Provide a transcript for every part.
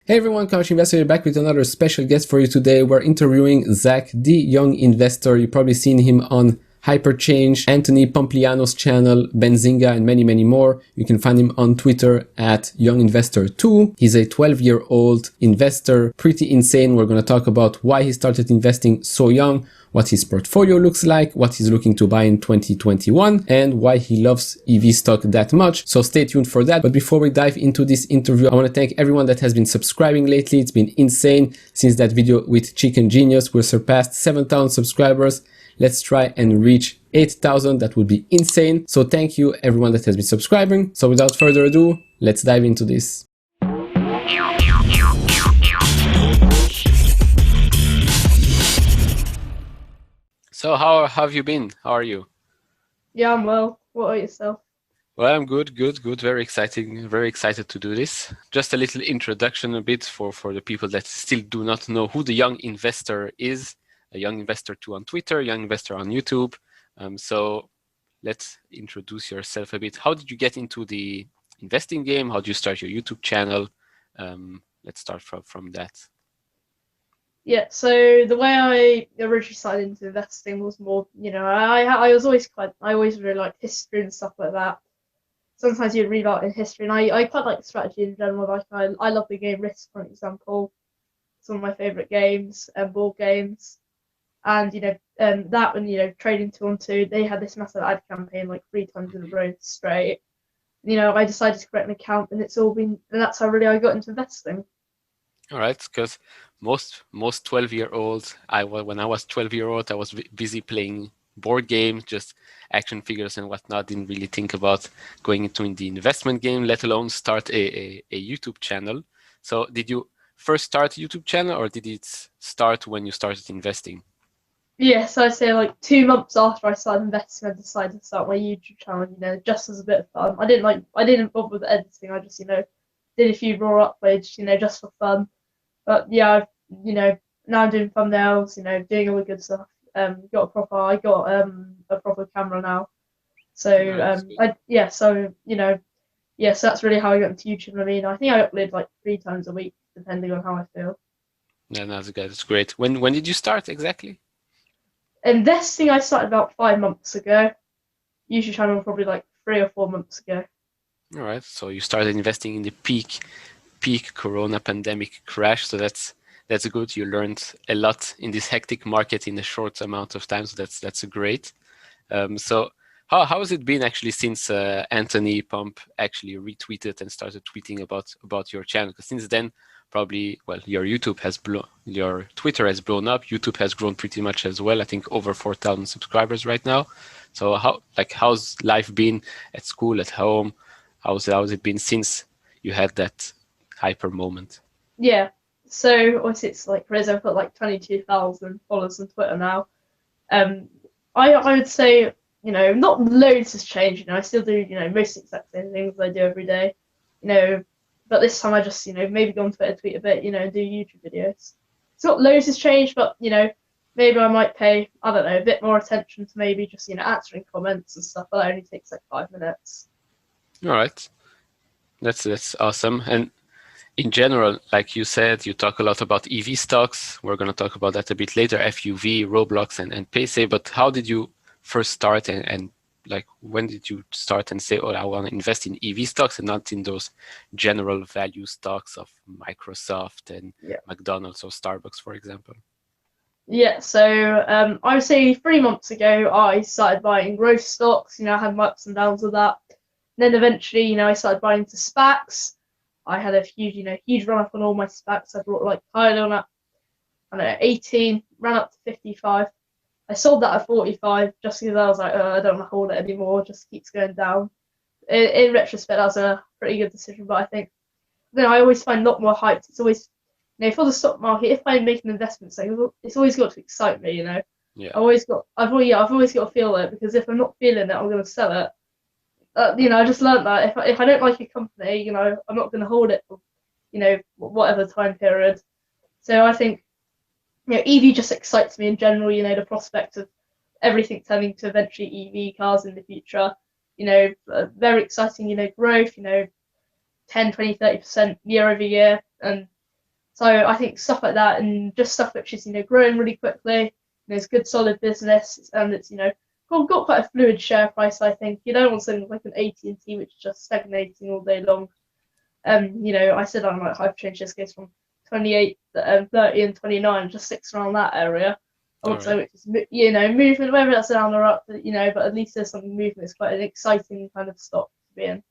Hey everyone, Couch Investor here, back with another special guest for you today. We're interviewing Zach, the young investor. You've probably seen him on Hyperchange, Anthony Pompliano's channel, Benzinga, and many, many more. You can find him on Twitter at YoungInvestor2. He's a 12-year-old investor, pretty insane. We're going to talk about why he started investing so young, what his portfolio looks like, what he's looking to buy in 2021, and why he loves EV stock that much. So stay tuned for that. But before we dive into this interview, I want to thank everyone that has been subscribing lately. It's been insane. Since that video with Chicken Genius, we're surpassed 7,000 subscribers. Let's try and reach 8,000. That would be insane. So thank you everyone that has been subscribing. So without further ado, let's dive into this. So how have you been? How are you? Yeah, I'm well. What about yourself? Well, I'm good. Very exciting. Very excited to do this. Just a little introduction a bit for the people that still do not know who the Young Investor is. A Young Investor 2 on Twitter, Young Investor on YouTube. So let's introduce yourself a bit. How did you get into the investing game? How did you start your YouTube channel? Let's start from that. Yeah, so the way I originally started into investing was more, I always really liked history and stuff like that. Sometimes you'd read about in history, and I quite like strategy in general. Like I love the game Risk, for example. It's one of my favorite games and board games. And that when trading 2-on-2, they had this massive ad campaign like 3 times in a row straight. I decided to create an account, and that's how really I got into investing. All right, because most 12-year-olds, when I was 12-year-old, I was busy playing board games, just action figures and whatnot. Didn't really think about going into the investment game, let alone start a YouTube channel. So did you first start a YouTube channel, or did it start when you started investing? Yeah, so I'd say like 2 months after I started investing, I decided to start my YouTube channel, just as a bit of fun. I didn't bother with editing. I just, did a few raw uploads, just for fun. But yeah, now I'm doing thumbnails, doing all the good stuff. I got a proper camera now. So so that's really how I got into YouTube. I mean, I think I upload like 3 times a week, depending on how I feel. Yeah, that's great. When did you start exactly? Investing, I started about 5 months ago. YouTube channel probably like 3 or 4 months ago. All right, so you started investing in the peak Corona pandemic crash. So that's good. You learned a lot in this hectic market in a short amount of time. So that's great. So how has it been actually since Anthony Pomp actually retweeted and started tweeting about your channel? Because since then, probably, well, your Twitter has blown up. YouTube has grown pretty much as well. I think over 4,000 subscribers right now. So how's life been at school, at home? How's it been since you had that hyper moment? Yeah, so obviously it's like crazy. I've got like 22,000 followers on Twitter now. I would say not loads has changed. I still do most exact same things I do every day. But this time I just maybe go on Twitter, tweet a bit, and do YouTube videos. It's not loads has changed, but maybe I might pay a bit more attention to maybe just answering comments and stuff. But that only takes like 5 minutes. All right, that's awesome. And in general, like you said, you talk a lot about EV stocks. We're going to talk about that a bit later, FUV, Roblox, and Paysafe. But how did you first start, and like when did you start and say, oh, I want to invest in EV stocks and not in those general value stocks of Microsoft and McDonald's or Starbucks, for example? Yeah, so I would say 3 months ago, I started buying growth stocks. I had my ups and downs with that. And then eventually, I started buying into SPACs. I had a huge run up on all my SPACs. I brought like Pylon up, 18, ran up to 55. I sold that at 45 just because I was like, I don't want to hold it anymore. It just keeps going down. In retrospect, that was a pretty good decision. But I think, I always find a lot more hyped. It's always, for the stock market, if I make an investment, it's always got to excite me. Yeah. I've always got to feel it, because if I'm not feeling it, I'm going to sell it. I just learned that if I don't like a company, I'm not going to hold it for, whatever time period. So I think, EV just excites me in general. The prospect of everything turning to eventually EV cars in the future. Very exciting. Growth. 10, 20, 30% year over year, and So I think stuff like that, and just stuff which is, growing really quickly, it's good solid business, and it's, got quite a fluid share price. I think you don't want something like an AT&T which is just stagnating all day long. I said I might hyperchange this goes from 28, 30, and 29, just sticks around that area. I want something which is, movement, whether that's down or up, but at least there's some movement. It's quite an exciting kind of stock to be in.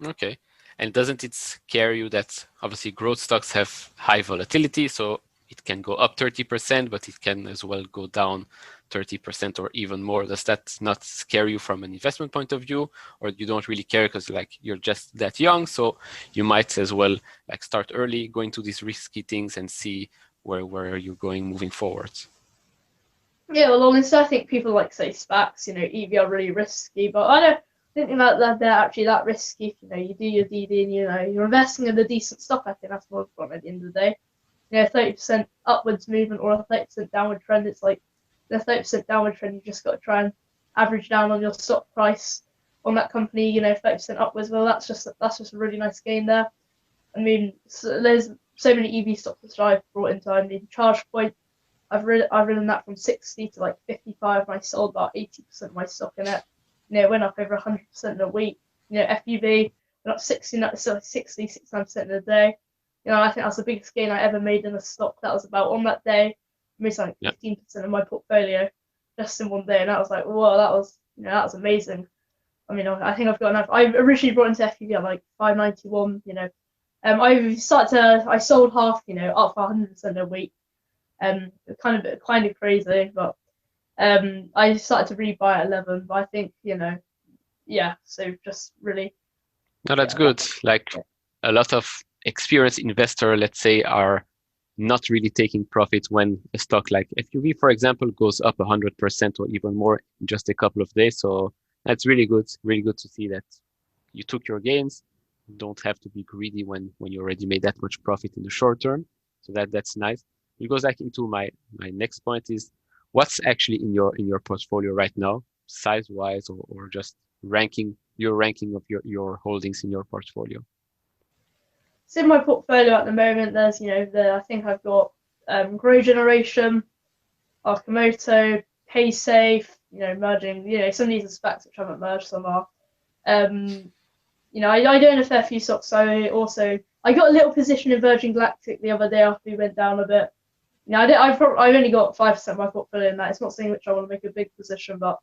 Okay. And doesn't it scare you that obviously growth stocks have high volatility, so it can go up 30%, but it can as well go down 30% or even more? Does that not scare you from an investment point of view, or you don't really care because you're just that young, so you might as well start early, go into these risky things and see where you're going moving forward? Yeah, well, honestly, I think people like say SPACs, EV are really risky, but I don't think that they're actually that risky. If you do your DD and you're investing in a decent stock. I think that's more important at the end of the day. 30% upwards movement or a 30% downward trend. It's like the 30% downward trend. You just got to try and average down on your stock price on that company. 30% upwards. Well, that's just a really nice gain there. I mean, there's so many EV stocks that I've brought into. I mean, ChargePoint. I've ridden that from 60 to 55, and I sold about 80% of my stock in it. It went up over 100% in a week. FUV went up 69% in a day. I think that's the biggest gain I ever made in a stock. That was about on that day, I made something 15% of my portfolio just in one day, and that was like, whoa, that was amazing. I mean, I think I've got enough. I originally brought into FUV at 591. I sold half, up 100% a week. Kind of crazy, but I started to rebuy at 11. But I think so just really. No, that's good. A lot of experienced investors, let's say, are not really taking profit when a stock like FUV, for example, goes up 100% or even more in just a couple of days. So that's really good to see that you took your gains. You don't have to be greedy when you already made that much profit in the short term. So that's nice. It goes into my next point is what's actually in your portfolio right now, size wise or just ranking of your holdings in your portfolio. So in my portfolio at the moment, there's I think I've got GRWG, Arcimoto, Paysafe, merging. Some of these are SPACs which haven't merged, some are. I don't a fair few stocks. I got a little position in Virgin Galactic the other day after we went down a bit. I've only got 5% of my portfolio in that. It's not something which I want to make a big position, but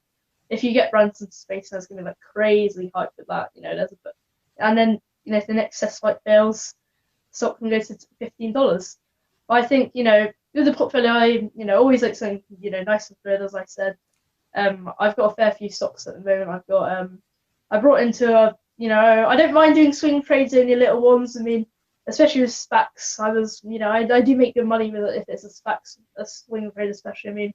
if you get runs into space, there's going to be crazy hype with that. There's a bit, and then if the next test flight fails, stock can go to $15. But I think with the portfolio, I always like something nice and fluid, as I said. I've got a fair few stocks at the moment. I've got I brought into I don't mind doing swing trades in your little ones. I mean, especially with SPACs, I do make good money with it if it's a swing trade, especially. I mean,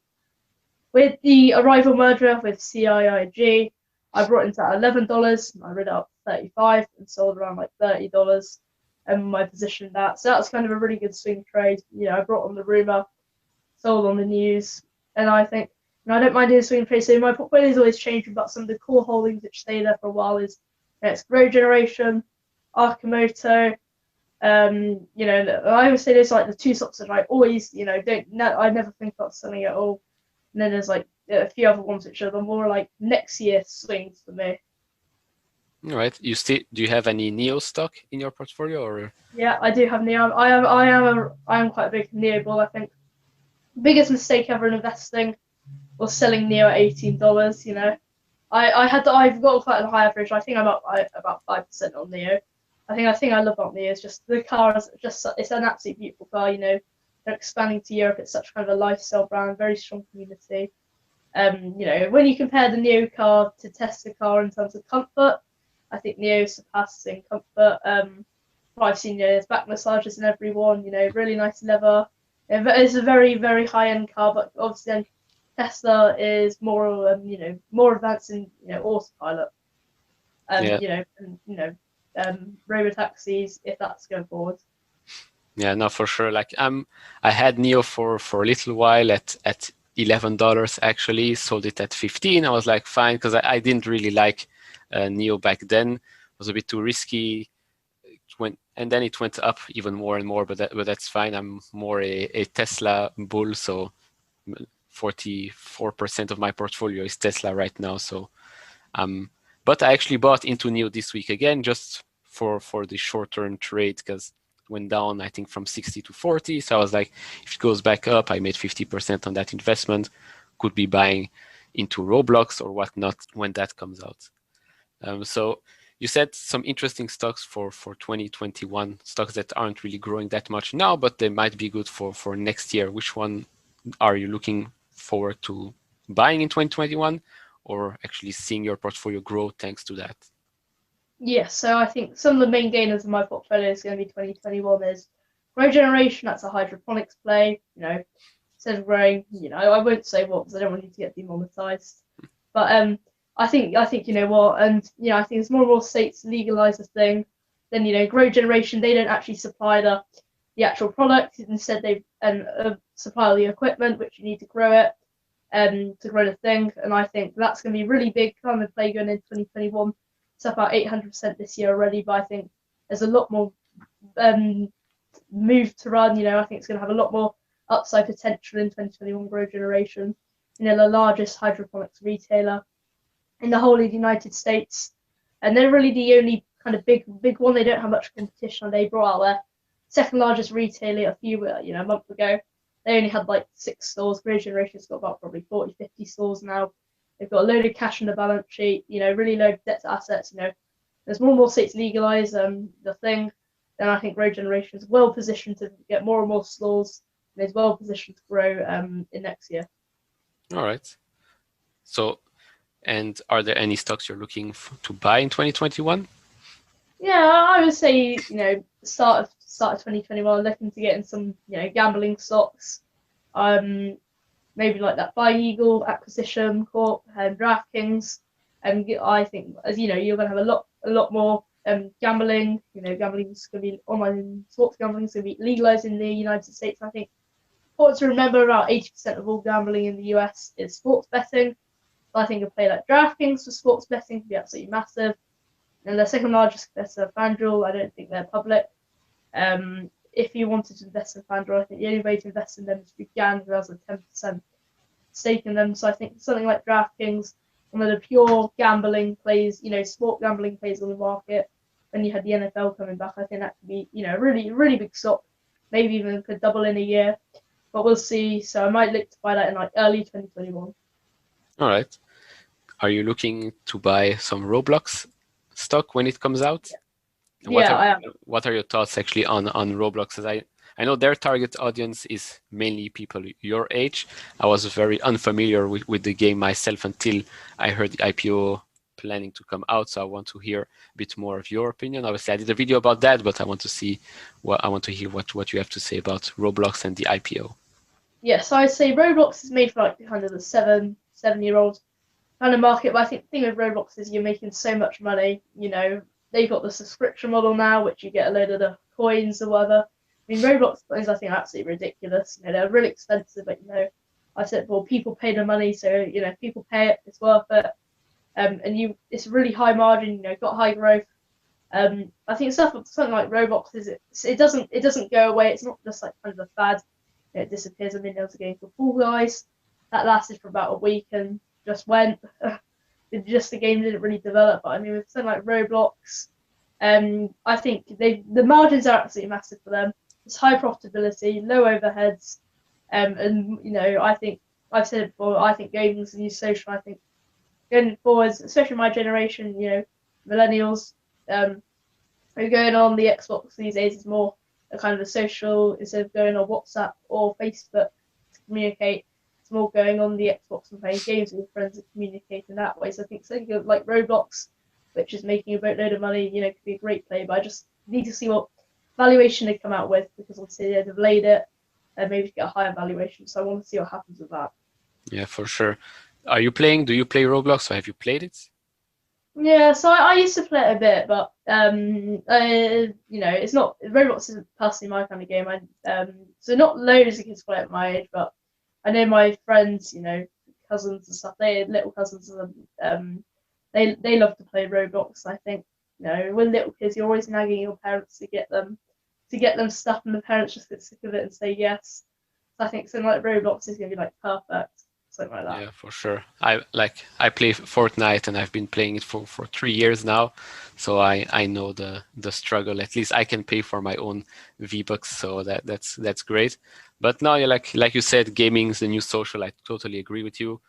with the Arrival merger with CIIG, I brought into at $11, I rid it up $35 and sold around $30, and my position that. So that's kind of a really good swing trade. I brought on the rumor, sold on the news, and I think I don't mind doing swing trades. So my portfolio is always changing, but some of the core holdings which stay there for a while is it's GRWG, Arcimoto. I always say there's the two stocks that I always, I never think about selling at all. And then there's a few other ones which are the more next year swings for me. All right. Do you have any NEO stock in your portfolio or? Yeah, I do have NEO. I am quite a big NEO bull. I think the biggest mistake ever in investing was selling NEO at $18. I've got quite a high average. I think I'm up about 5% on NEO. I think I love about NEO. It's just the car is it's an absolutely beautiful car. They're expanding to Europe. It's such kind of a lifestyle brand, very strong community. When you compare the NEO car to Tesla car in terms of comfort, I think NEO surpasses in comfort. I've seen there's back massages in every one. Really nice leather. It's a very very high end car, but obviously Tesla is more more advanced in autopilot. Robo taxis if that's going forward. Yeah, no, for sure. I had NEO for a little while at $11 actually, sold it at $15. I was fine, because I didn't really like NEO back then. It was a bit too risky. it went up even more and more, but that's fine. I'm more a Tesla bull, so 44% of my portfolio is Tesla right now. So, but I actually bought into NIO this week again, just for the short-term trade, because it went down, I think, from 60 to 40. So I was like, if it goes back up, I made 50% on that investment. Could be buying into Roblox or whatnot when that comes out. So you said some interesting stocks for 2021, stocks that aren't really growing that much now, but they might be good for next year. Which one are you looking forward to buying in 2021, or actually seeing your portfolio grow thanks to that? Yeah, so I think some of the main gainers in my portfolio is going to be 2021 is GrowGeneration. That's a hydroponics play. Instead of growing, I won't say what because I don't want you to get demonetized. But I think you know what, and I think as more and more states legalize the thing, then GrowGeneration, they don't actually supply the actual product. Instead, they supply the equipment which you need to grow it, to grow the thing. And I think that's going to be really big kind of play going into 2021. It's up about 800% this year already, but I think there's a lot more move to run. I think it's going to have a lot more upside potential in 2021. GrowGeneration, the largest hydroponics retailer in the whole of the United States, and they're really the only kind of big one. They don't have much competition. They brought out their second largest retailer a month ago. They only had like 6 stores. GrowGeneration's got about probably 40, 50 stores now. They've got a load of cash on the balance sheet, really low debt to assets. There's more and more states legalize the thing, then I think GrowGeneration is well positioned to get more and more stores, and is well positioned to grow in next year. All right. So, and are there any stocks you're looking to buy in 2021? Yeah, I would say start of 2021, looking to get in some gambling stocks. Maybe like that Buy Eagle, Acquisition Corp, and DraftKings. And I think, as you're going to have a lot more gambling. Gambling is going to be online. Sports gambling is going to be legalized in the United States. I think important to remember, about 80% of all gambling in the US is sports betting. So I think a play like DraftKings for sports betting could be absolutely massive. And the second largest competitor, FanDuel, I don't think they're public. If you wanted to invest in FanDuel, I think the only way to invest in them is through GAN, who has a 10% stake in them. So I think something like DraftKings, one of the pure gambling plays, sport gambling plays on the market. When you had the NFL coming back, I think that could be, a really, really big stock. Maybe even could double in a year, but we'll see. So I might look to buy that in like early 2021. All right. Are you looking to buy some Roblox stock when it comes out? Yeah. What are your thoughts actually on Roblox? As I know their target audience is mainly people your age. I was very unfamiliar with the game myself until I heard the IPO planning to come out. So I want to hear a bit more of your opinion. Obviously, I did a video about that, but I want to hear what you have to say about Roblox and the IPO. Yeah, so I'd say Roblox is made for like kind of the 7-year-old kind of market. But I think the thing with Roblox is you're making so much money. They've got the subscription model now, which you get a load of the coins or whatever. I mean, Roblox coins I think are absolutely ridiculous. They're really expensive, but I said, well, people pay the money, so if people pay it, it's worth it. It's really high margin. Got high growth. I think something like Roblox it doesn't go away. It's not just like kind of a fad. It disappears. I mean, there was a game called Fall Guys that lasted for about a week and just went. The game didn't really develop. But I mean, with something like Roblox, I think the margins are absolutely massive for them. It's high profitability, low overheads, and I think I've said it before. I think gaming is the new social. I think going forwards, especially my generation, millennials, who are going on the Xbox these days is more a kind of a social, instead of going on WhatsApp or Facebook to communicate. It's more going on the Xbox and playing games with your friends and communicating that way. So I think something like Roblox, which is making a boatload of money, could be a great play. But I just need to see what valuation they come out with, because obviously they've delayed it and maybe get a higher valuation. So I want to see what happens with that. Yeah, for sure. Do you play Roblox, or have you played it? Yeah, so I used to play it a bit, but it's not, Roblox isn't personally my kind of game. So not loads of kids play at my age, but I know my friends, cousins and stuff, little cousins of them, they love to play Roblox. I think You know, with little kids, you're always nagging your parents to get them stuff, and the parents just get sick of it and say yes. So I think something like Roblox is going to be like perfect, something like that. Yeah, for sure. I play Fortnite, and I've been playing it for 3 years now, so I know the struggle. At least I can pay for my own V-Bucks, so that's great. But now, yeah, like you said, gaming is the new social. I totally agree with you.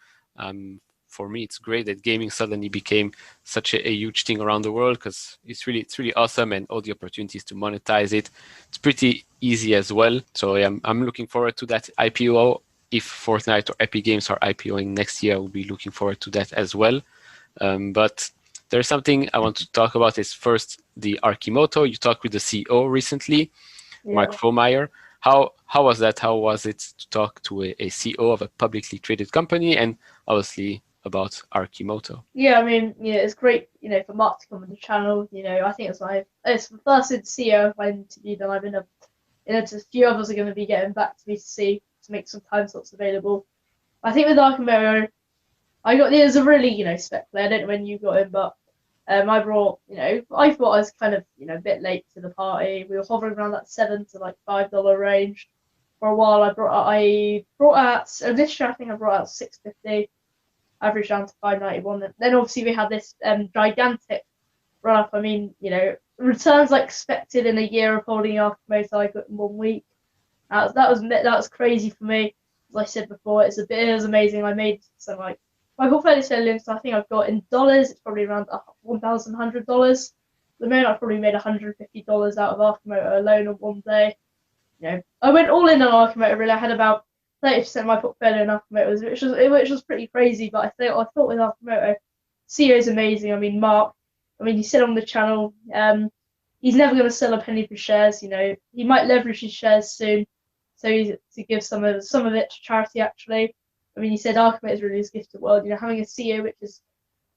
For me, it's great that gaming suddenly became such a huge thing around the world, because it's really awesome, and all the opportunities to monetize it. It's pretty easy as well. So yeah, I'm looking forward to that IPO. If Fortnite or Epic Games are IPOing next year, I will be looking forward to that as well. But there's something I want to talk about. Is first the Arcimoto. You talked with the CEO recently, Mark Frohnmayer. How was that? How was it to talk to a CEO of a publicly traded company, and obviously about Arcimoto? Yeah, I mean, it's great, for Mark to come on the channel. I think it's the first CEO I've interviewed, and I've been a few others are going to be getting back to me to make some time slots available. I think with Arcimoto, there's a really, spec play. I don't know when you got in, but I brought, I thought I was kind of, a bit late to the party. We were hovering around that $7 to $5 range for a while. I brought out initially, I think I brought out $6.50, average down to $5.91. Then obviously we had this gigantic run up. I mean, returns like expected in a year of holding Arcimoto, I got in 1 week. That was crazy for me. As I said before, it was amazing. I made some my portfolio selling, so I think I've got in dollars, it's probably around $1,100. The moment I've probably made $150 out of Arcimoto alone on one day. I went all in on Arcimoto. Really, I had about 30% of my portfolio in Arcimoto, which was pretty crazy. But I thought with Arcimoto, CEO is amazing. I mean, Mark. I mean, he said on the channel, he's never going to sell a penny for shares. He might leverage his shares soon, so to give some of it to charity. Actually, I mean, he said Arcimoto is really his gift to the world. Having a CEO which is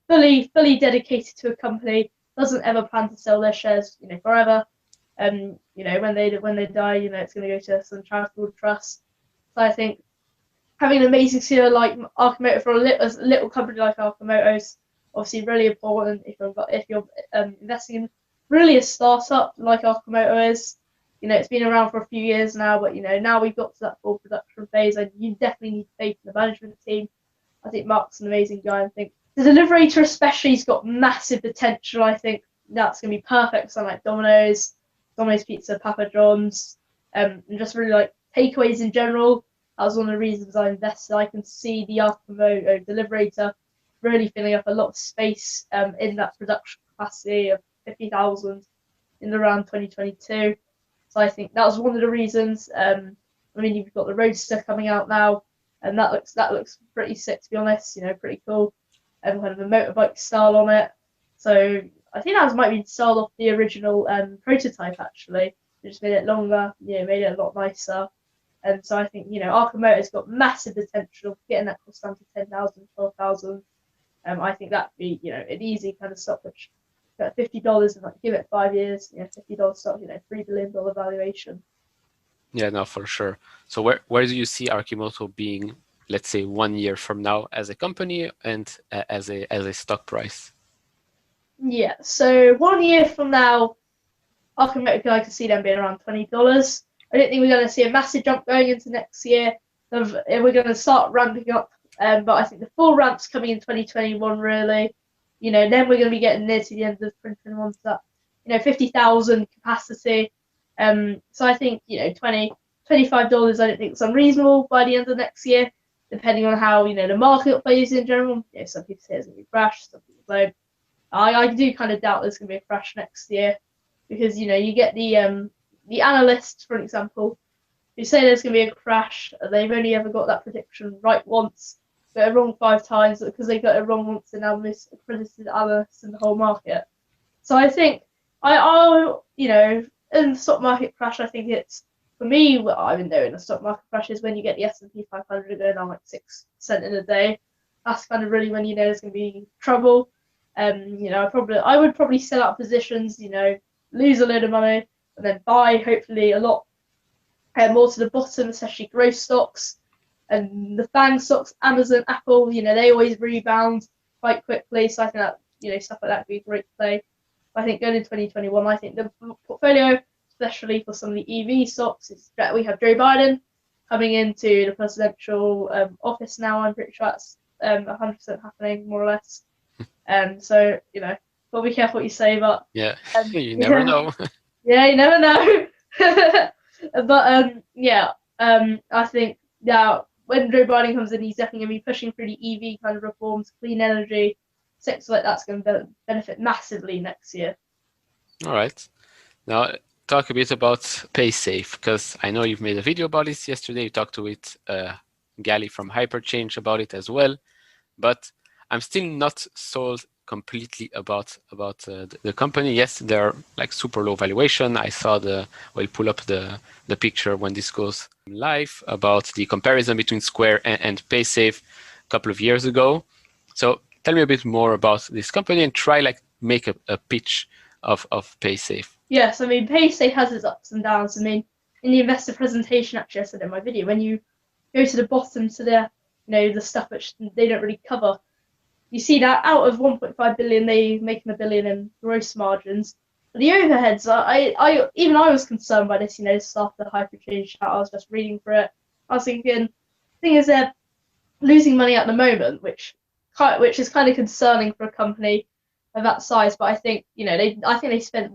fully dedicated to a company, doesn't ever plan to sell their shares, forever. When they die, it's going to go to some charitable trust. So I think having an amazing CEO like Arcimoto for a little company like Arcimoto's obviously really important if you're investing in really a startup like Arcimoto is. It's been around for a few years now, but now we've got to that full production phase, and you definitely need faith in the management team. I think Mark's an amazing guy. I think the Deliverator especially has got massive potential. I think that's going to be perfect for something like Domino's Pizza, Papa John's, and just really like takeaways in general. That was one of the reasons I invested. I can see the Arcimoto Deliverator really filling up a lot of space in that production capacity of 50,000 in around 2022. So I think that was one of the reasons. I mean, you've got the Roadster coming out now, and that looks pretty sick, to be honest. Pretty cool. Kind of a motorbike style on it. So I think that might be styled off the original prototype, actually. They just made it longer, made it a lot nicer. And so I think, Arcimoto's got massive potential, getting that cost down to 10,000, 12,000. I think that'd be, an easy kind of stock, which at $50 and give it 5 years, $50 stock, $3 billion valuation. Yeah, no, for sure. So where do you see Arcimoto being, let's say, 1 year from now as a company and as a stock price? Yeah, so 1 year from now, Arcimoto, I can see them being around $20. I don't think we're going to see a massive jump going into next year. We're going to start ramping up, but I think the full ramp's coming in 2021, really. Then we're going to be getting near to the end of 2021 to that, 50,000 capacity. So I think, $20, $25, I don't think it's unreasonable by the end of next year, depending on how, the market plays in general. Some people say it's going to be a crash, some people don't. I do kind of doubt there's going to be a crash next year, because, you get the analysts, for example, who say there's going to be a crash. They've only ever got that prediction right once, got it wrong 5 times, because they got it wrong once, and now accredited analysts in the whole market. So I think in the stock market crash, I think it's, for me, what I've been doing, the stock market crash is when you get the S&P 500 going down like 6% in a day. That's kind of really when there's going to be trouble. I would probably sell out positions, lose a load of money, and then buy hopefully a lot more to the bottom, especially growth stocks. And the FANG stocks, Amazon, Apple, they always rebound quite quickly. So I think that, stuff like that would be a great play. I think going into 2021, I think the portfolio, especially for some of the EV stocks, is that we have Joe Biden coming into the presidential office now. I'm pretty sure that's 100% happening, more or less. So, you know, got to be careful what you say, but Yeah, you never know. yeah, you never know. But I think when Joe Biden comes in, he's definitely going to be pushing through the EV kind of reforms, clean energy, sector like that's going to benefit massively next year. All right. Now, talk a bit about Paysafe, because I know you've made a video about this yesterday. You talked to it, Gally from Hyperchange about it as well, but I'm still not sold completely about the company. Yes, they're like super low valuation. I saw we'll pull up the picture when this goes live about the comparison between Square and Paysafe a couple of years ago. So tell me a bit more about this company and try like make a pitch of Paysafe. Yes, I mean, Paysafe has its ups and downs. I mean, in the investor presentation, actually, I said in my video, when you go to the bottom to the stuff which they don't really cover, you see that out of 1.5 billion, they making $1 billion in gross margins. But the overheads, I was concerned by this. This after the Hyperchange chat, I was just reading through it. I was thinking, the thing is, they're losing money at the moment, which is kind of concerning for a company of that size. But I think they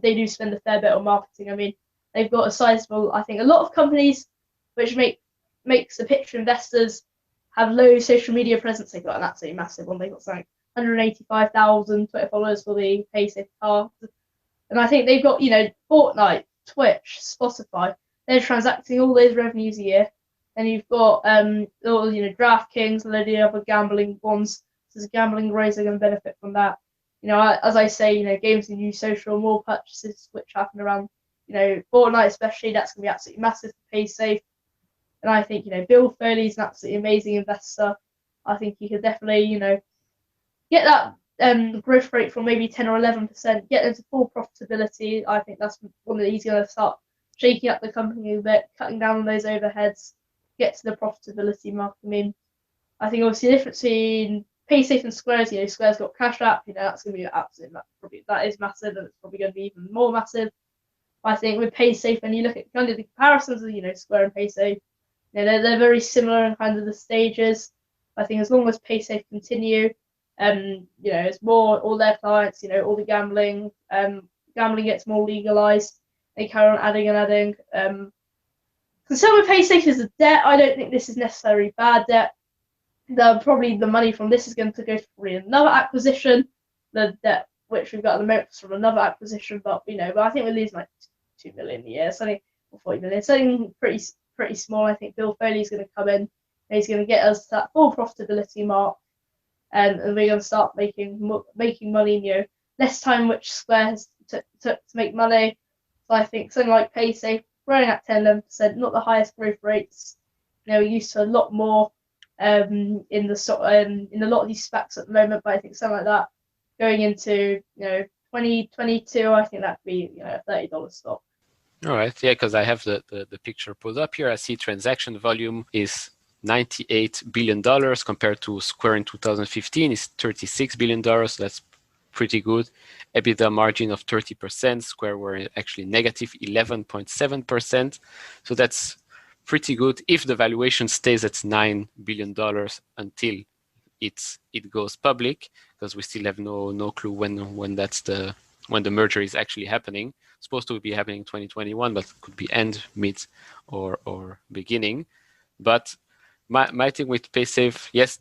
do spend a fair bit on marketing. I mean, they've got a sizable. I think a lot of companies which makes the picture investors have low social media presence. They've got an absolutely massive one. They've got something 185,000 Twitter followers for the Paysafe card, and I think they've got Fortnite, Twitch, Spotify. They're transacting all those revenues a year. And you've got DraftKings, a load of the other gambling ones. So as gambling grows, they're going to benefit from that. As I say, games and new social more purchases which happen around Fortnite especially. That's going to be absolutely massive for Paysafe. And I think Bill Foley's an absolutely amazing investor. I think he could definitely get that growth rate from maybe 10 or 11%, get them to full profitability. I think that's one that he's going to start shaking up the company a bit, cutting down on those overheads, get to the profitability mark. I mean, I think obviously the difference between Paysafe and Square's, Square's got Cash App, that's going to be absolutely that is massive, and it's probably going to be even more massive. I think with Paysafe, when you look at kind of the comparisons of Square and Paysafe, they're very similar in kind of the stages. I think as long as Paysafe continue, it's more all their clients, all the gambling gets more legalized. They carry on adding and adding. Concern with Paysafe is the debt. I don't think this is necessarily bad debt. Probably the money from this is going to go for another acquisition. The debt which we've got at the moment is from another acquisition, but but I think we're losing like 2 million a year, something, or 40 million, something pretty small. I think Bill Foley's going to come in, and he's going to get us to that full profitability mark, and we're going to start making money. Less time which Square has took to make money. So I think something like Paysafe growing at 10-11%, not the highest growth rates. We're used to a lot more in a lot of these SPACs at the moment, but I think something like that going into 2022, I think that could be a $30 stock. All right, yeah, because I have the picture pulled up here. I see transaction volume is $98 billion compared to Square in 2015 is $36 billion. That's pretty good. EBITDA margin of 30%. Square were actually negative 11.7%. So that's pretty good if the valuation stays at $9 billion until it goes public, because we still have no clue when the merger is actually happening. It's supposed to be happening in 2021, but could be end, mid, or beginning. But my thing with Paysafe, yes,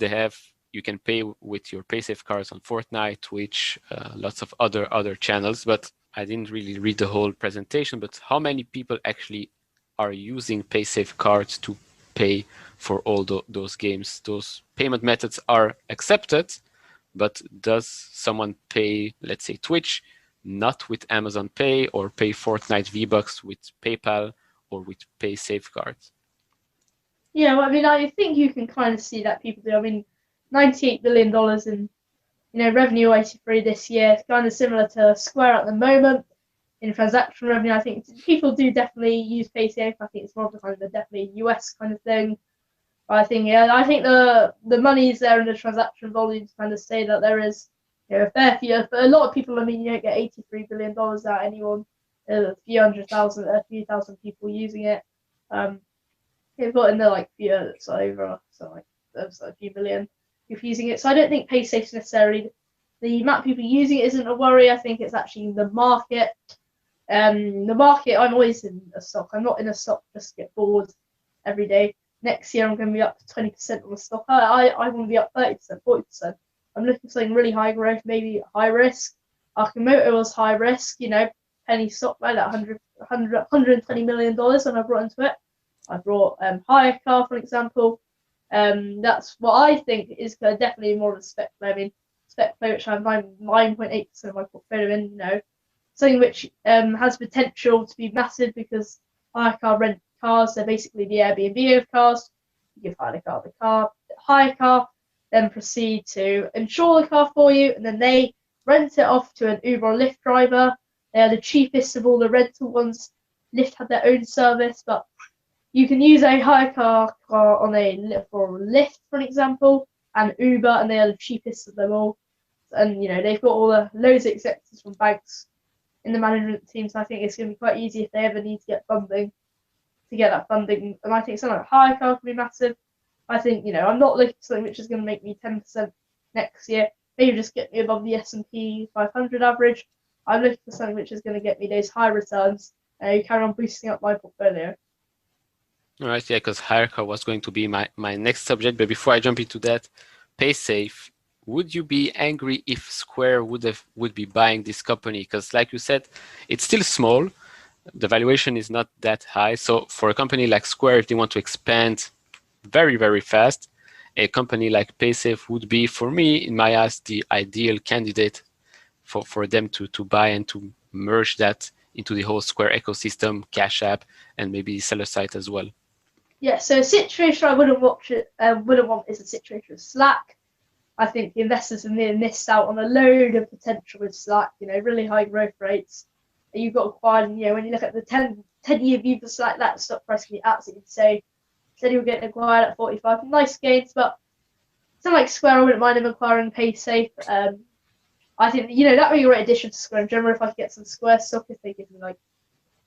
you can pay with your Paysafe cards on Fortnite, Twitch, lots of other channels. But I didn't really read the whole presentation. But how many people actually are using Paysafe cards to pay for all those games? Those payment methods are accepted, but does someone pay, let's say, Twitch, not with Amazon Pay, or pay Fortnite V-Bucks with PayPal or with Paysafe cards? Yeah, well, I mean, I think you can kind of see that people do. I mean, $98 billion in revenue 83 this year, kind of similar to Square at the moment. In transaction revenue, I think people do definitely use Paysafe. I think it's more of a kind of definitely US kind of thing. But I think the money is there, and the transaction volumes kind of say that there is a fair few, but a lot of people, I mean, you don't get $83 billion out anyone. A few thousand people using it. They've got in there like it's over, so like there's a few million people using it. So I don't think Paysafe's necessarily the amount of people using it isn't a worry. I think it's actually the market. The market, I'm always in a stock. I'm not in a stock just to get bored every day. Next year I'm going to be up to 20% on the stock. I want to be up 30%, 40%. I'm looking for something really high growth, maybe high risk. Arcimoto was high risk, penny stock by that $120 million when I brought into it. I brought Hyrecar, for example. That's what I think is definitely more of a spec play. I mean, spec play, which I'm 9.8% of my portfolio in, something which has potential to be massive because Hyrecar rent cars. They're basically the Airbnb of cars. You give Hyrecar the car, hire car, then proceed to insure the car for you, and then they rent it off to an Uber or Lyft driver. They are the cheapest of all the rental ones. Lyft have their own service, but you can use a Hyrecar car on for Lyft, for example, and Uber, and they are the cheapest of them all. And they've got loads of executives from banks in the management team, so I think it's going to be quite easy if they ever need to get funding to get that funding. And I think something like Hyrecar could be massive. I think I'm not looking for something which is going to make me 10% next year. Maybe just get me above the S&P 500 average. I'm looking for something which is going to get me those high returns and carry on boosting up my portfolio. All right, yeah, because Hyrecare was going to be my next subject. But before I jump into that, Paysafe, would you be angry if Square would be buying this company? Because like you said, it's still small. The valuation is not that high. So for a company like Square, if they want to expand very, very fast, a company like Paysafe would be, for me, in my eyes, the ideal candidate for them to buy and to merge that into the whole Square ecosystem, Cash App, and maybe seller site as well. Yeah, so a situation I wouldn't want is a situation with Slack. I think the investors have missed out on a load of potential with Slack, really high growth rates. You've got acquired, and when you look at the 10-year view for Slack, that stock price can be absolutely insane. Said he would get acquired at 45, nice gains, but something like Square, I wouldn't mind him acquiring Paysafe. I think that would be a great addition to Square in general. If I could get some Square stock, if they give me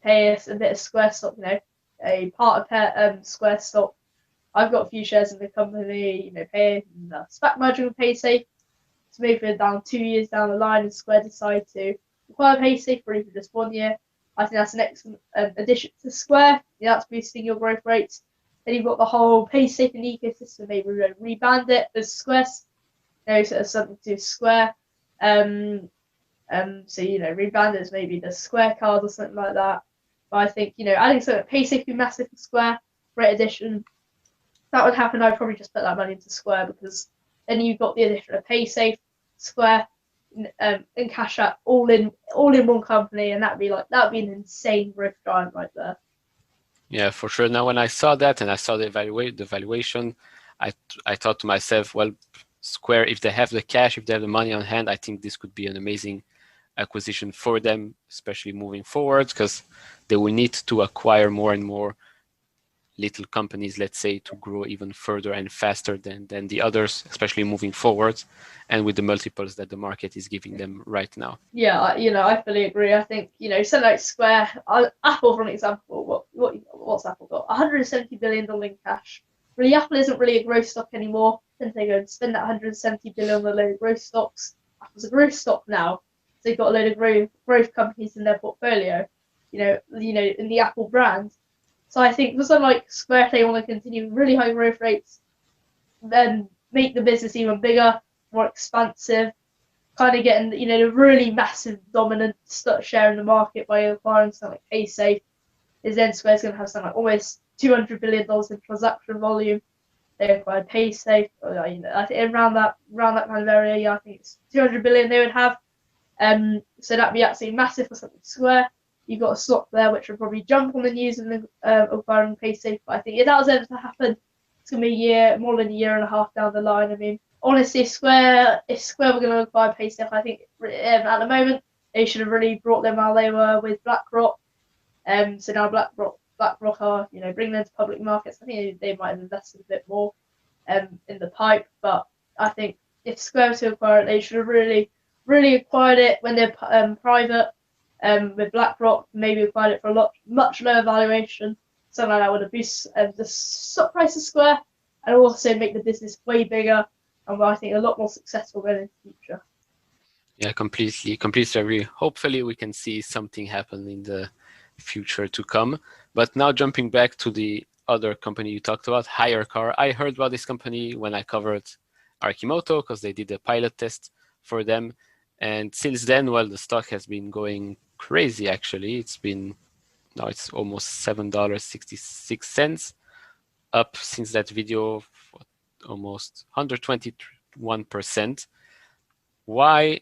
pay us a bit of Square stock, a part of Square stock. I've got a few shares in the company, paying the SPAC merging with Paysafe. So maybe down 2 years down the line, and Square decide to acquire Paysafe for even just 1 year. I think that's an excellent addition to Square. That's boosting your growth rates. Then you've got the whole Paysafe and ecosystem. Maybe rebrand it as Square. So it's something to do Square. So rebrand it as maybe the Square card or something like that. But I think adding something like Paysafe would be massive for Square. Great addition. That would happen. I'd probably just put that money into Square because then you've got the addition of Paysafe, Square, and Cash App all in one company, and that'd be an insane growth drive right there. Yeah, for sure. Now, when I saw that and I saw the valuation, I thought to myself, well, Square, if they have the cash, if they have the money on hand, I think this could be an amazing acquisition for them, especially moving forward, because they will need to acquire more and more little companies, let's say, to grow even further and faster than the others, especially moving forward and with the multiples that the market is giving them right now. Yeah, I fully agree. I think, something like Square, Apple, for an example, what's Apple got? $170 billion in cash. Really, Apple isn't really a growth stock anymore. Then they go and spend that $170 billion on a load of growth stocks. Apple's a growth stock now. So they've got a load of growth companies in their portfolio, in the Apple brand. So I think for something like Square, if they want to continue really high growth rates, then make the business even bigger, more expansive, kind of getting the really massive dominant share in the market by acquiring something like Paysafe, is then Square's going to have something like almost $200 billion in transaction volume. They acquired Paysafe, I think around that kind of area. Yeah, I think it's 200 billion they would have. So that'd be absolutely massive for something like Square. You've got a stock there which will probably jump on the news and acquiring Paysafe. But I think if that was ever to happen, it's going to be more than a year and a half down the line. I mean, honestly, if Square were going to acquire Paysafe, I think at the moment they should have really brought them while they were with BlackRock. So now BlackRock are bringing them to public markets. I think they might have invested a bit more in the pipe. But I think if Square were to acquire it, they should have really really acquired it when they're private. With BlackRock, maybe acquired it for a much lower valuation. Something like that would have boosted the stock price of Square and also make the business way bigger and I think a lot more successful going into the future. Yeah, completely agree. Hopefully we can see something happen in the future to come. But now jumping back to the other company you talked about, Hyrecar. I heard about this company when I covered Arcimoto because they did a pilot test for them. And since then, well, the stock has been going crazy actually. Now it's almost $7.66 up since that video, almost 121%. Why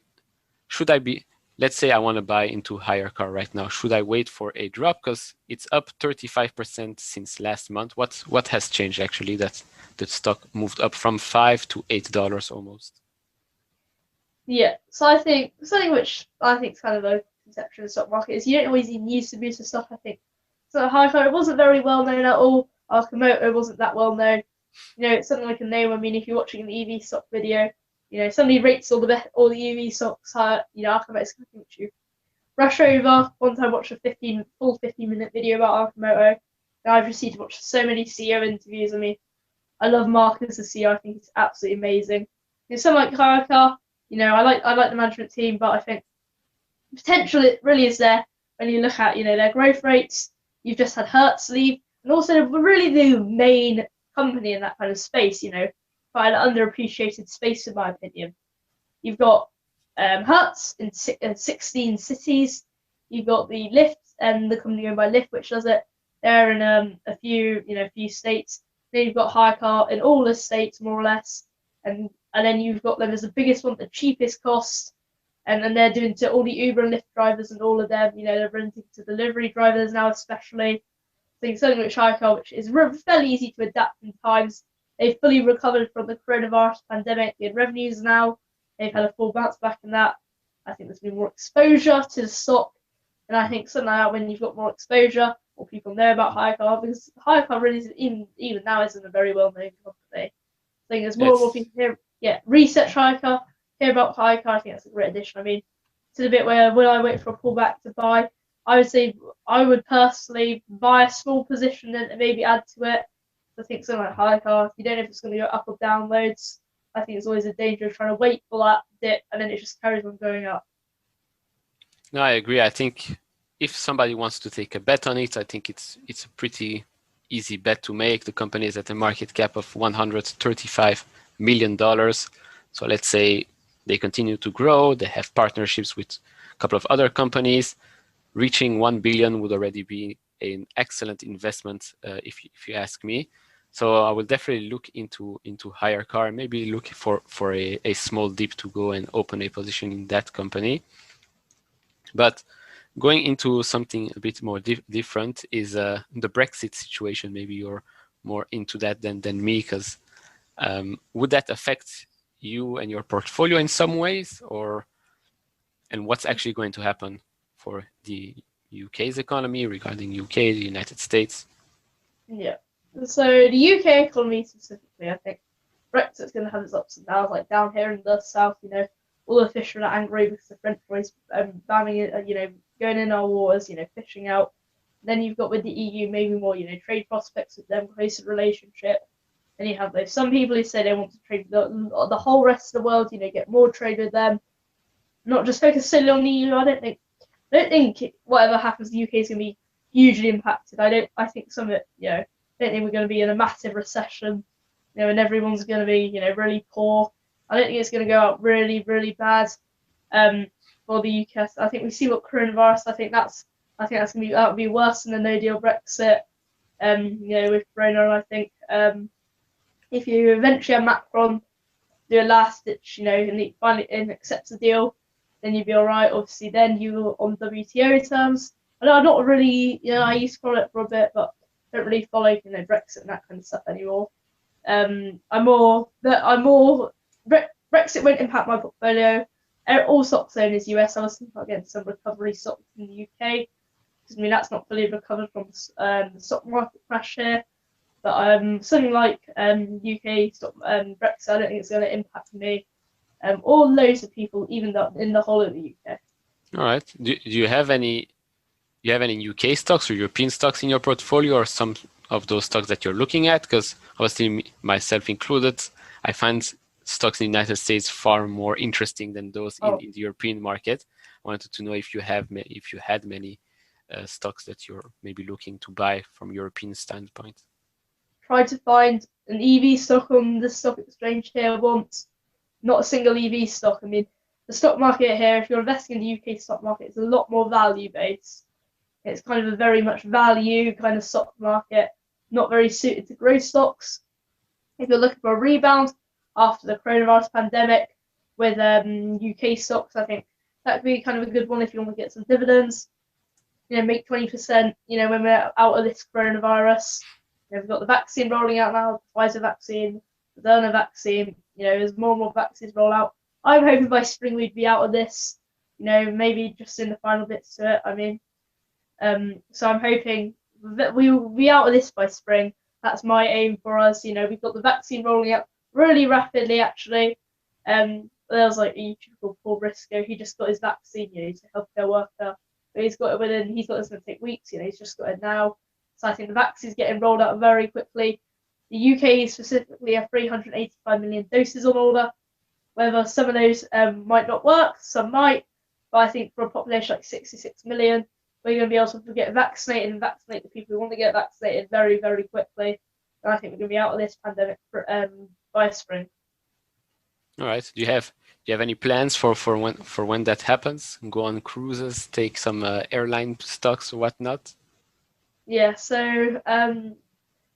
should I be, let's say I want to buy into Hyrecar right now. Should I wait for a drop? Because it's up 35% since last month. What has changed actually that the stock moved up from $5 to $8 almost? Yeah, so I think something which I think is kind of a conception of the stock market is you don't always even use to boost the stock, I think. So Hyrecar, it wasn't very well known at all. Arcimoto wasn't that well known. You know, it's something like a name. I mean, if you're watching an EV stock video, you know, somebody rates all the EV stocks higher, you know, Arcimoto's something which you rush over. One time I watched a full 15-minute video about Arcimoto. And I've received to watch so many CEO interviews. I mean, I love Mark as a CEO. I think he's absolutely amazing. You know, someone like Hyrecar, you know, I like the management team, but I think potential it really is there when you look at, you know, their growth rates. You've just had Hertz leave, and also they're really the main company in that kind of space, you know, quite an underappreciated space in my opinion. You've got Hertz in 16 cities. You've got the Lyft and the company owned by Lyft, which does it. They're in a few states. Then you've got Hyrecar in all the states more or less, and then you've got them as the biggest one, the cheapest cost, and then they're doing to all the Uber and Lyft drivers and all of them. You know, they're renting to delivery drivers now, especially. I think something with Hyrecar, which is fairly easy to adapt in times. They've fully recovered from the coronavirus pandemic in revenues now. They've had a full bounce back in that. I think there's been more exposure to the stock, and I think something like that when you've got more exposure, more people know about Hyrecar, because Hyrecar really is, even now isn't a very well known company. I think there's more and more people here. Yeah, research Hyrecar, hear about Hyrecar. I think that's a great addition. I mean, to the bit where would I wait for a pullback to buy? I would say I would personally buy a small position and maybe add to it. I think something like Hyrecar, you don't know if it's going to go up or down loads. I think it's always a danger of trying to wait for that dip and then it just carries on going up. No, I agree. I think if somebody wants to take a bet on it, I think it's a pretty easy bet to make. The company is at a market cap of $135 million. So let's say they continue to grow. They have partnerships with a couple of other companies. Reaching 1 billion would already be an excellent investment, if you ask me. So I will definitely look into Hyrecar, maybe look for a small dip to go and open a position in that company. But going into something a bit more different is the Brexit situation. Maybe you're more into that than me, because would that affect you and your portfolio in some ways, and what's actually going to happen for the UK's economy regarding UK, the United States? Yeah. So the UK economy specifically, I think Brexit's going to have its ups and downs. Like down here in the south, you know, all the fishermen are angry because the French boys banning it, you know, going in our waters, you know, fishing out. Then you've got with the EU maybe more, you know, trade prospects with them, closer relationship. Then you have those some people who say they want to trade with the whole rest of the world, you know, get more trade with them, not just focus solely on the EU. I don't think whatever happens, the UK is going to be hugely impacted. I think some of it, you know, I don't think we're going to be in a massive recession, you know, and everyone's going to be, you know, really poor. I don't think it's going to go out really, really bad for the UK. I think we see what coronavirus. I think that's going to be worse than the No Deal Brexit. You know, with Corona, and I think if you eventually have Macron do a last ditch, you know, and he finally accepts the deal, then you'd be all right. Obviously, then you're on WTO terms. I know I'm not really, you know, I used to follow it for a bit, but don't really follow, you know, Brexit and that kind of stuff anymore. Brexit won't impact my portfolio. All stocks owned is US. I was thinking about getting some recovery stocks in the UK, because I mean that's not fully recovered from the stock market crash here. But something like UK stock Brexit, I don't think it's going to impact me. or loads of people, even in the whole of the UK. All right. Do you have any UK stocks or European stocks in your portfolio, or some of those stocks that you're looking at? Because obviously, myself included, I find stocks in the United States far more interesting than those in the European market. I wanted to know if you had many stocks that you're maybe looking to buy from European standpoint. Try to find an EV stock on the stock exchange here once. Not a single EV stock. I mean, the stock market here, if you're investing in the UK stock market, it's a lot more value based. It's kind of a very much value kind of stock market, not very suited to growth stocks. If you're looking for a rebound after the coronavirus pandemic with UK stocks, I think that could be kind of a good one if you want to get some dividends. Make 20%, when we're out of this coronavirus. We've got the vaccine rolling out now, the Pfizer vaccine, the Moderna vaccine, as more and more vaccines roll out. I'm hoping by spring we'd be out of this, maybe just in the final bits to it. I mean, so I'm hoping that we will be out of this by spring. That's my aim for us. We've got the vaccine rolling out really rapidly, actually. There was like a YouTuber called Paul Briscoe. He just got his vaccine, he's a healthcare worker. But he's got it's going to take weeks, he's just got it now. So I think the vaccine's getting rolled out very quickly. The UK specifically have 385 million doses on order. Whether some of those might not work, some might. But I think for a population like 66 million, we're going to be able to get vaccinated and vaccinate the people who want to get vaccinated very, very quickly. And I think we're going to be out of this pandemic by spring. All right. Do you have any plans for when that happens? Go on cruises, take some airline stocks or whatnot? Yeah, so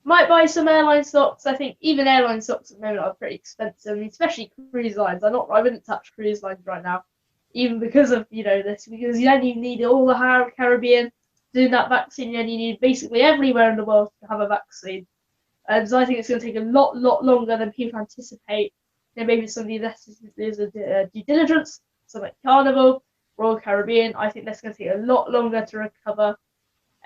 might buy some airline stocks. I think even airline stocks at the moment are pretty expensive, I mean, especially cruise lines. I wouldn't touch cruise lines right now, even because of this, because you only need all the Caribbean doing that vaccine. You only need basically everywhere in the world to have a vaccine, and so I think it's going to take a lot longer than people anticipate. Maybe some of the investors there's a due diligence, so like Carnival, Royal Caribbean. I think that's going to take a lot longer to recover.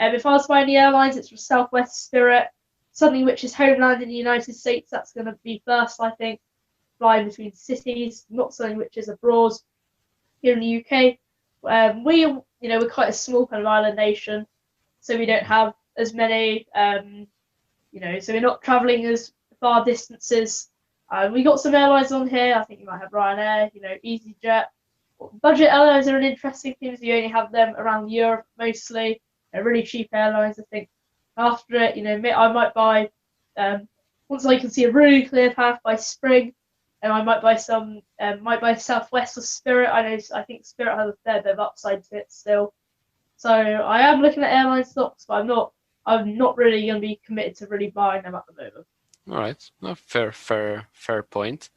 If I was buying the airlines, it's from Southwest, Spirit, something which is homeland in the United States. That's going to be first, I think, flying between cities, not something which is abroad. Here in the UK, we're quite a small kind of island nation, so we don't have as many, so we're not traveling as far distances. We got some airlines on here. I think you might have Ryanair, EasyJet. Budget airlines are an interesting thing. You only have them around Europe mostly. They're really cheap airlines. I think after it, I might buy once I can see a really clear path by spring, and I might buy Southwest or Spirit. I think Spirit has a fair bit of upside to it still. So I am looking at airline stocks, but I'm not really going to be committed to really buying them at the moment. All right, no, fair point.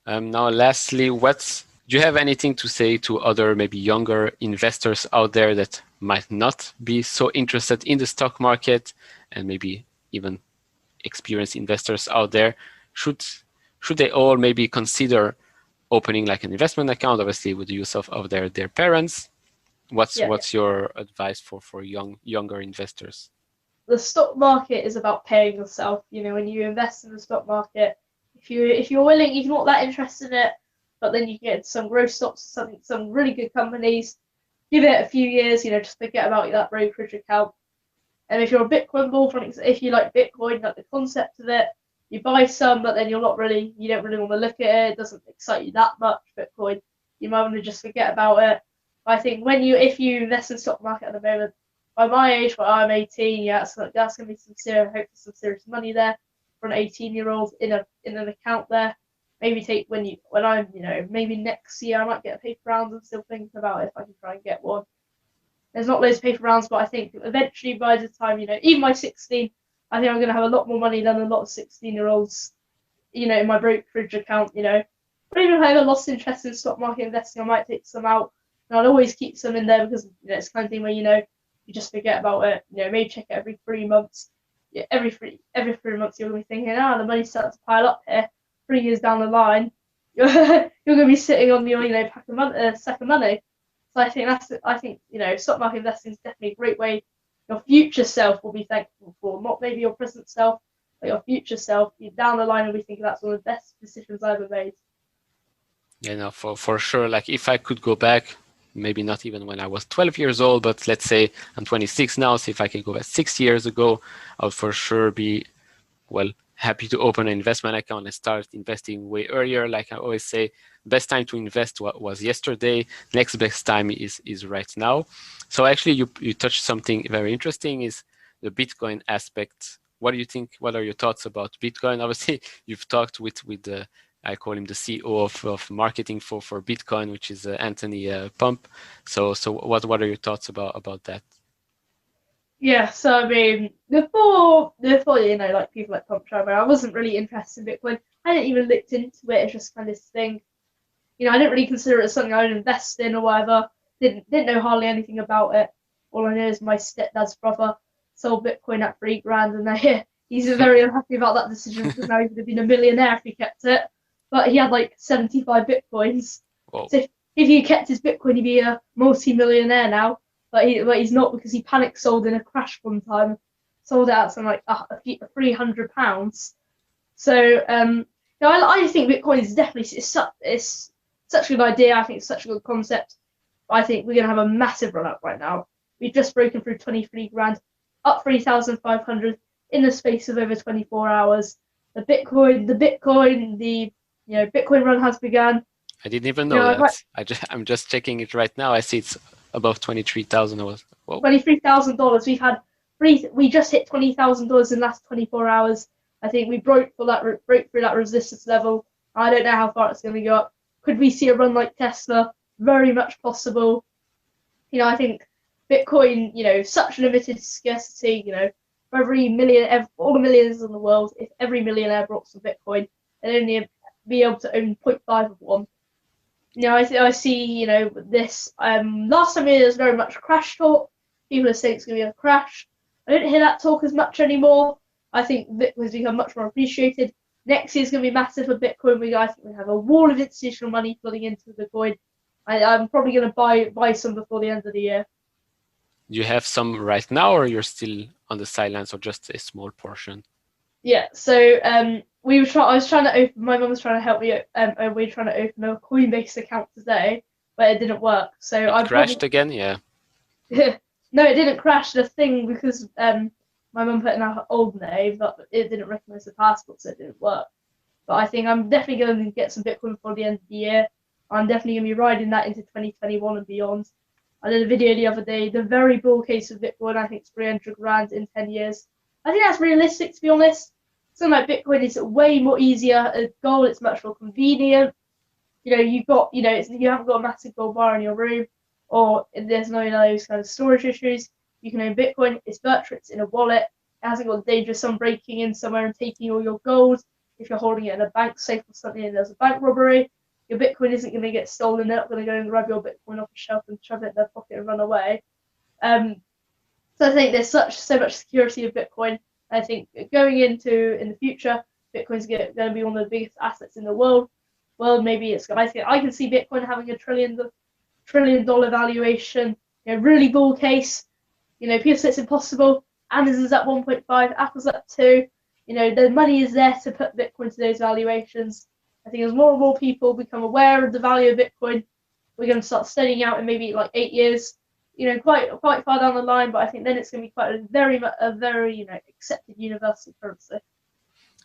Now, lastly, do you have anything to say to other maybe younger investors out there that might not be so interested in the stock market, and maybe even experienced investors out there? Should they all maybe consider opening like an investment account, obviously with the use of their parents? What's your advice for younger investors? The stock market is about paying yourself. When you invest in the stock market, if you're willing, if you're not that interested in it, but then you get some growth stocks, some really good companies, give it a few years, just forget about that brokerage account. And if you're a Bitcoin bull, if you like Bitcoin, like the concept of it, you buy some, but then you don't really want to look at it. It doesn't excite you that much, Bitcoin. You might want to just forget about it. But I think if you invest in the stock market at the moment, by my age, when I'm 18, that's going to be some serious money there for an 18-year-old in an account there. Maybe maybe next year I might get a paper round. I'm still thinking about it if I can try and get one. There's not loads of paper rounds, but I think eventually by the time, even by 16, I think I'm going to have a lot more money than a lot of 16-year-olds, in my brokerage account, But even if I ever lost interest in stock market investing, I might take some out. And I'll always keep some in there because, it's the kind of thing where, you just forget about it. Maybe check it every 3 months. Yeah, every 3 months you're going to be thinking, the money's starting to pile up here. 3 years down the line, you're going to be sitting on your, sack of money. So I think stock market investing is definitely a great way. Your future self will be thankful for, not maybe your present self, but your future self. You down the line will be thinking that's one of the best decisions I ever made. Yeah, no, for sure. Like if I could go back, maybe not even when I was 12 years old, but let's say I'm 26 now. So if I can go back 6 years ago, I would for sure be, well, happy to open an investment account and start investing way earlier. Like I always say, best time to invest was yesterday. Next best time is right now. So actually, you touched something very interesting, is the Bitcoin aspect. What do you think? What are your thoughts about Bitcoin? Obviously, you've talked with the, I call him the CEO of marketing for Bitcoin, which is Anthony Pump. So what are your thoughts about that? Yeah, so I mean, before like people like Pompliano, I wasn't really interested in Bitcoin. I didn't even looked into it. It's just kind of this thing. I didn't really consider it something I would invest in or whatever. Didn't know hardly anything about it. All I know is my stepdad's brother sold Bitcoin at $3,000, and he's very unhappy about that decision because now he would have been a millionaire if he kept it. But he had like 75 Bitcoins. Whoa. So if he kept his Bitcoin, he'd be a multi-millionaire now. But he's not, because he panic sold in a crash one time, sold it at something like £300. So I think Bitcoin is definitely it's such a good idea. I think it's such a good concept. I think we're gonna have a massive run up right now. We've just broken through 23 grand, up 3,500 in the space of over 24 hours. The Bitcoin Bitcoin run has begun. I didn't even know that. I'm just checking it right now. I see it's above 23,000. $23,000. We just hit $20,000 in the last 24 hours. I think we broke through that resistance level. I don't know how far it's going to go up. Could we see a run like Tesla? Very much possible. I think Bitcoin, such limited scarcity. For every million, all the millions in the world, if every millionaire brought some Bitcoin, they'd only be able to own 0.5 of one. I see, this. Last time it was very much crash talk. People are saying it's going to be a crash. I don't hear that talk as much anymore. I think Bitcoin's become much more appreciated. Next year's going to be massive for Bitcoin. I think we have a wall of institutional money flooding into Bitcoin. I'm probably going to buy some before the end of the year. You have some right now, or you're still on the sidelines, or just a small portion? Yeah. So I was trying to open. My mum was trying to help me. We were trying to open a Coinbase account today, but it didn't work. So I crashed again. Yeah. No, it didn't crash. The thing, because my mum put in her old name, but it didn't recognize the passport, so it didn't work. But I think I'm definitely going to get some Bitcoin before the end of the year. I'm definitely going to be riding that into 2021 and beyond. I did a video the other day, the very bull case of Bitcoin. I think it's 300 grand in 10 years. I think that's realistic, to be honest. Something like Bitcoin is way more easier as gold. It's much more convenient. You've got, you haven't got a massive gold bar in your room, or there's no those kind of storage issues. You can own Bitcoin. It's virtual. It's in a wallet. It hasn't got the danger of someone breaking in somewhere and taking all your gold. If you're holding it in a bank safe or something and there's a bank robbery, your Bitcoin isn't going to get stolen. They're not going to go and grab your Bitcoin off the shelf and shove it in their pocket and run away. So I think there's so much security of Bitcoin. I think going in the future, Bitcoin's going to be one of the biggest assets in the world. Well, maybe I can see Bitcoin having $1 trillion valuation. Really bull case. People say it's impossible. Amazon's at 1.5, Apple's at 2. The money is there to put Bitcoin to those valuations. I think as more and more people become aware of the value of Bitcoin, we're going to start studying out in maybe like 8 years. Quite far down the line, but I think then it's going to be quite a very accepted universal currency.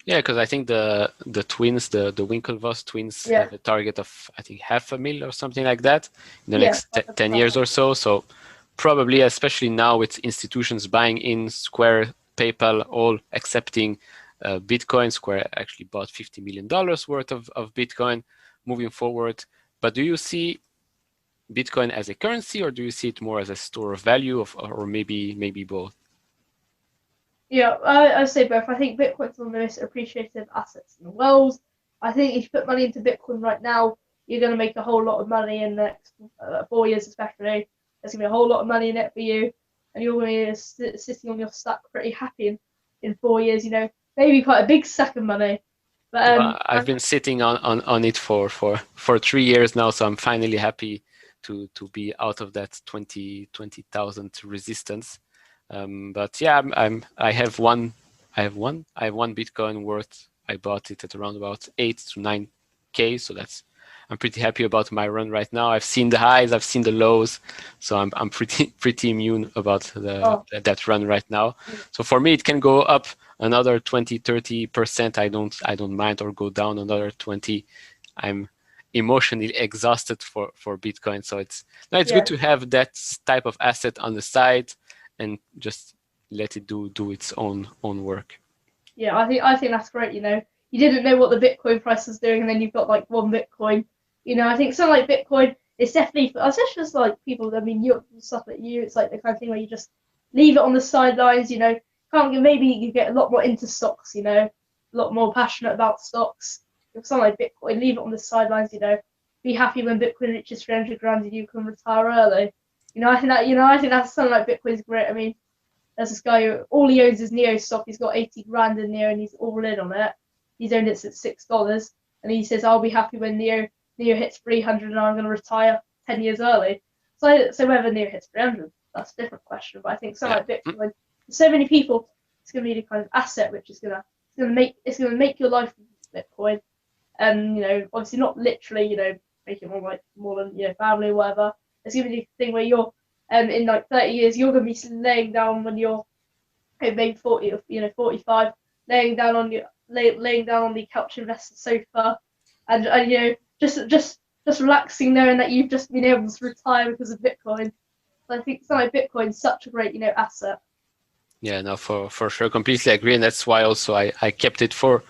Yeah, because I think the twins, the Winklevoss twins, have a target of, I think, 500,000 or something like that in the next 10 years or so. So probably, especially now with institutions buying in, Square, PayPal, all accepting Bitcoin. Square actually bought $50 million worth of Bitcoin moving forward. But do you see Bitcoin as a currency, or do you see it more as a store of value, or maybe both? Yeah, I say both. I think Bitcoin's one of the most appreciated assets in the world. I think if you put money into Bitcoin right now, you're going to make a whole lot of money in the next 4 years, especially. There's going to be a whole lot of money in it for you, and you're going to be sitting on your stack pretty happy in 4 years. Maybe quite a big stack of money. But I've been sitting on it for 3 years now, so I'm finally happy to be out of that 20,000 resistance. But yeah, I have one Bitcoin worth. I bought it at around about 8 to 9K, so pretty happy about my run right now. I've seen the highs, I've seen the lows, so I'm pretty immune about that run right now. So for me, it can go up another 20-30%. I don't mind, or go down another 20. I'm emotionally exhausted for Bitcoin, so it's good to have that type of asset on the side and just let it do its own work. Yeah, I think that's great. You know, you didn't know what the Bitcoin price was doing, and then you've got like one Bitcoin. You know, I think something like Bitcoin is definitely, especially just like people. I mean, you stuff like you, it's like the kind of thing where you just leave it on the sidelines. You know, maybe you get a lot more into stocks. You know, a lot more passionate about stocks. If something like Bitcoin, leave it on the sidelines. You know, be happy when Bitcoin reaches 300 grand and you can retire early. You know, I think that's something like Bitcoin's great. I mean, there's this guy who all he owns is Neo stock. He's got 80 grand in Neo and he's all in on it. He's owned it since $6, and he says, "I'll be happy when Neo hits 300 and I'm going to retire 10 years early." So whether Neo hits 300, that's a different question. But I think something like Bitcoin, so many people, it's going to be the kind of asset which is going to make your life Bitcoin. And you know, obviously not literally, you know, make it more than you know, family or whatever. It's going to be the thing where you're in like 30 years, you're going to be laying down when you're maybe 40 or 45, laying down on the couch investor sofa, and you know, just relaxing, knowing that you've just been able to retire because of Bitcoin. So I think something like Bitcoin is such a great, you know, asset. Yeah, no, for sure, completely agree, and that's why also I kept it for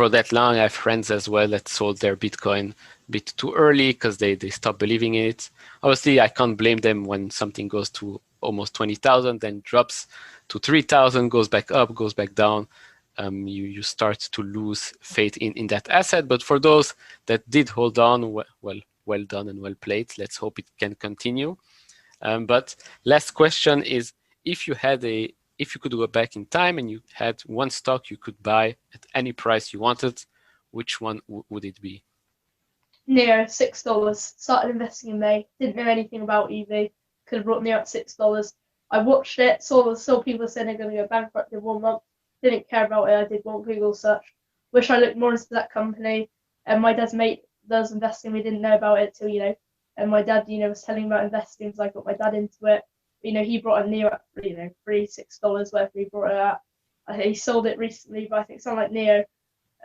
that long. I have friends as well that sold their Bitcoin a bit too early because they stopped believing in it. Obviously, I can't blame them when something goes to almost 20,000, then drops to 3,000, goes back up, goes back down. You start to lose faith in that asset. But for those that did hold on, well done and well played. Let's hope it can continue. But last question is, if you could go back in time and you had one stock you could buy at any price you wanted, which one would it be? Neo, $6. Started investing in May. Didn't know anything about EV. Could have brought Neo at $6. I watched it. Saw people saying they're going to go bankrupt in 1 month. Didn't care about it. I did one Google search. Wish I looked more into that company. And my dad's mate does investing. We didn't know about it till, you know, and my dad, you know, was telling about investing. So I got my dad into it. You know, he brought a Neo at, you know, $6, whatever he brought it at. I think he sold it recently, but I think something like Neo,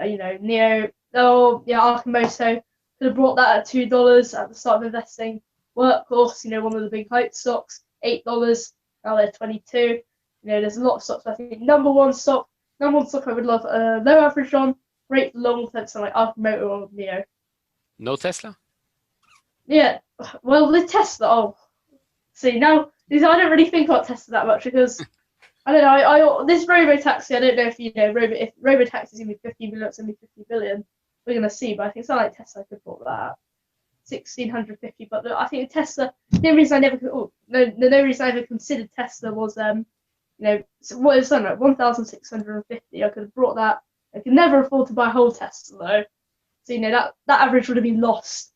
you know, Neo, oh yeah, Arcimoto, could have brought that at $2 at the start of investing. Workhorse, you know, one of the big hype stocks, $8, now they're 22. You know, there's a lot of stocks. I think number one stock I would love low average on, great long term, something like Arcimoto or Neo. No Tesla? Yeah, well, the Tesla, oh, see, now, I don't really think about Tesla that much because, I don't know, this robo-taxi, I don't know if you know, if robo-taxi is going to be 50 million, it's going to be 50 billion. We're going to see, but I think something like Tesla could bought that. 1,650, but I think Tesla, the reason I ever considered Tesla was, you know, what is something like 1,650. I could have brought that. I could never afford to buy a whole Tesla though. So, you know, that average would have been lost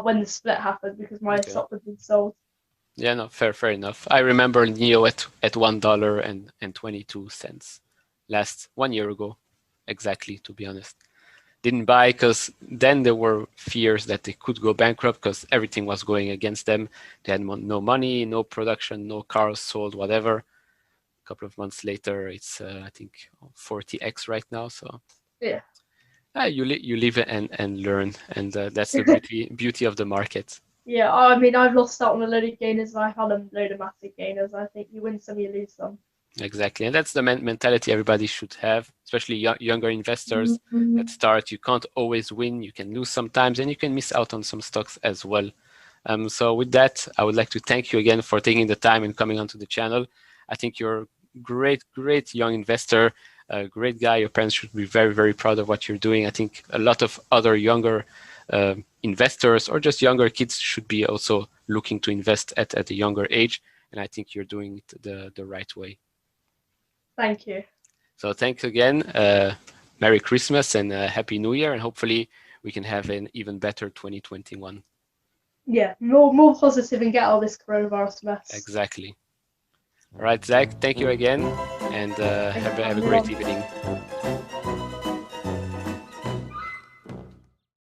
when the split happened because my stock would have been sold. Yeah, no, fair enough. I remember Neo at $1.22 last 1 year ago, exactly, to be honest. Didn't buy because then there were fears that they could go bankrupt because everything was going against them. They had no money, no production, no cars sold, whatever. A couple of months later, it's I think 40x right now. So yeah, you live and learn, and that's the beauty of the market. Yeah, I mean, I've lost out on a load of gainers. I've had a load of massive gainers. I think you win some, you lose some. Exactly, and that's the mentality everybody should have, especially younger investors that start. You can't always win. You can lose sometimes, and you can miss out on some stocks as well. So with that, I would like to thank you again for taking the time and coming onto the channel. I think you're a great young investor, a great guy. Your parents should be very, very proud of what you're doing. I think a lot of other younger investors or just younger kids should be also looking to invest at a younger age, and I think you're doing it the right way. Thank you. So thanks again. Merry Christmas and Happy New Year, and hopefully we can have an even better 2021. Yeah, more positive and get out of this coronavirus mess. Exactly. All right, Zach, thank you again, and have a great evening.